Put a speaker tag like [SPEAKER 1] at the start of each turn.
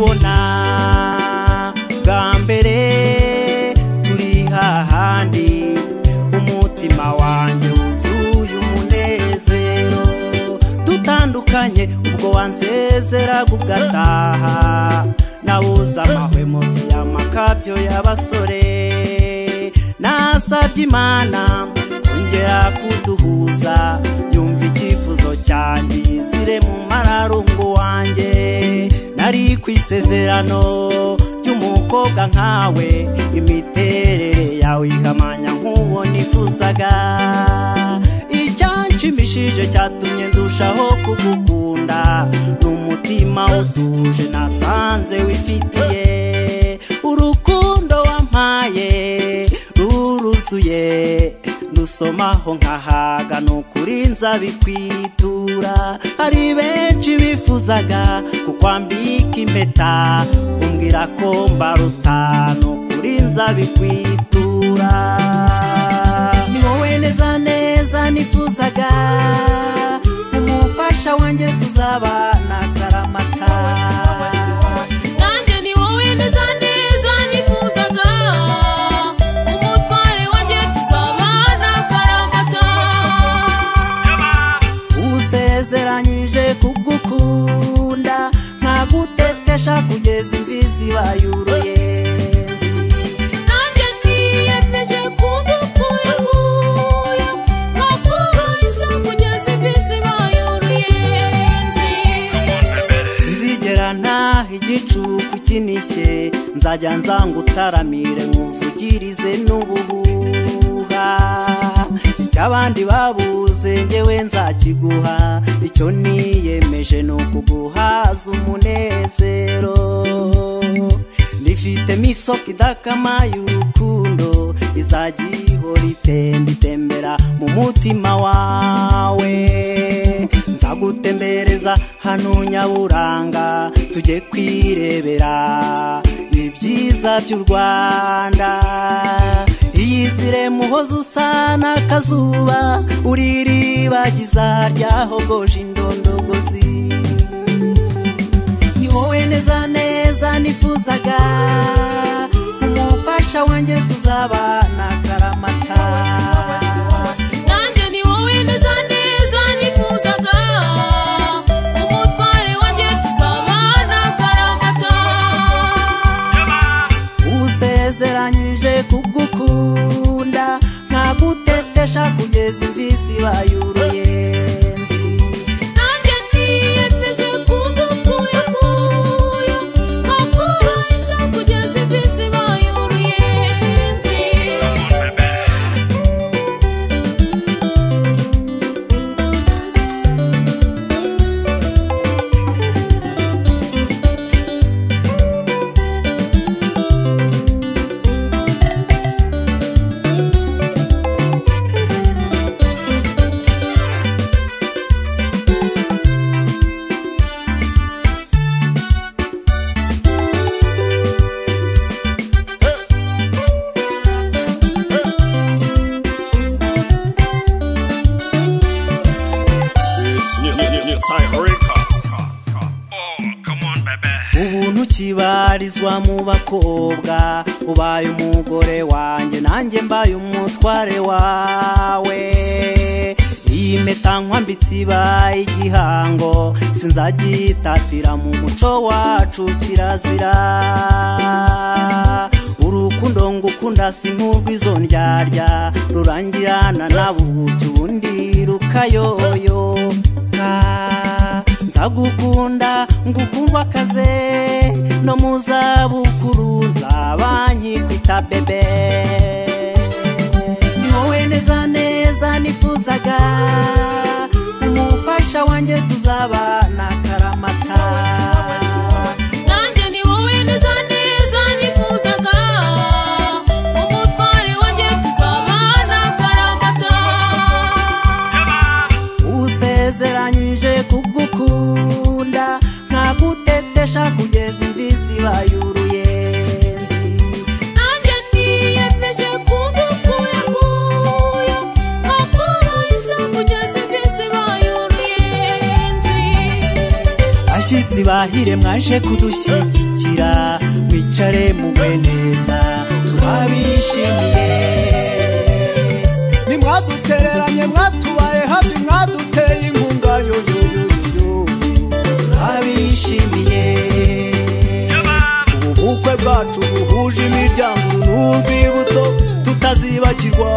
[SPEAKER 1] nkubona bwa mbere turi hahandi umutima wanjye wuzuye umunezero dutandukanye ubwo wanzezera gugataha nabuze amahwemuzi y'amakabyo y'abasore nasabye Imana kongera kuduhuza yumva icyifuzo cyanjye izire mu mararungu wanjye nari kwisezerano ry'umukobwa nkawe imiterere yawe ihamanya nk'uwo nifuzaga icyanshimishije cyatumye ndushaho kugukunda n'umutima utuje nasanze wifitiye urukundo wampaye ruruzuye nusomaho nkahaga nukuri nzabikwitura hari benshi bifuzaga kukwambika impeta umbwira ko mbaruta nukuri nzabikwitura ni wowe neza neza nifuzaga umufasha wanjye tuzabana karamata uzeranyije kugukunda nkagutetesha kugeza imvi zibaye uruyenzi
[SPEAKER 2] nanjye niyemeje kugukuyakuya nkakubahisha kugeza imvi zibaye uruyenzi
[SPEAKER 1] sinzigera ntaha igicuku kinishye nzajya nzangutaramire nkuvugirize n'ubuhuha icy'abandi babuze njyewe nzakiguha icyo niyemeje ni ukuguhaza umunezero nifitemo isoko idakama y'urukundo izajya ihora itembera mu mutima wawe nzagutembereza hano Nyaburanga tujye kwirebera ibyiza by'u Rwanda iyizire muhoza usa n'akazuba uriribagiza ryahogoje indondogozi ni wowe neza neza nifuzaga umufasha wanjye tuzabana karamata
[SPEAKER 2] nanjye ni wowe neza neza nifuzaga umutware wanjye tuzabana karamata
[SPEAKER 1] uzeranyije kugukunda nkagutetesha kugeza imvi zibaye uruyenzi
[SPEAKER 2] nanjye niyemeje kugukuyakuya nkakubahisha kugeza imvi zibaye uruyenzi
[SPEAKER 1] ubuntu kibarizwa mu bakobwa ubaye umugore wanjye nanjye mbaye umutware wawe iyi mpeta nkwambitse ibaye igihango sinzagitatira mu muco wacu kirazira urukundo ngukunda si nk'urw'izo ndyarya rurangirana nabuki ubundi rukayoyoka nzagukunda ngukundwa kaze no mu zabukuru nzaba nkikwita bebe ni wowe neza neza nifuzaga umufasha wanjye tuzabana karamata
[SPEAKER 2] nanjye ni wowe neza neza nifuzaga umutware wanjye tuzabana karamata
[SPEAKER 1] uzeranyije kugukunda nkagutetesha kugeza imvi zibaye uruyenzi
[SPEAKER 2] nanjye niyemeje kugukuyakuya nkakubahisha kugeza imvi zibaye uruyenzi
[SPEAKER 1] bahire mwaje kudushyigikira mwicare mugwe neza turabishimiye nimwadutereranye mwatubaye hafi mwaduteye inkunga yoyoyoyo turabishimiye ubukwe bwacu buhuje imiryango n'urwibutso tutazibagirwa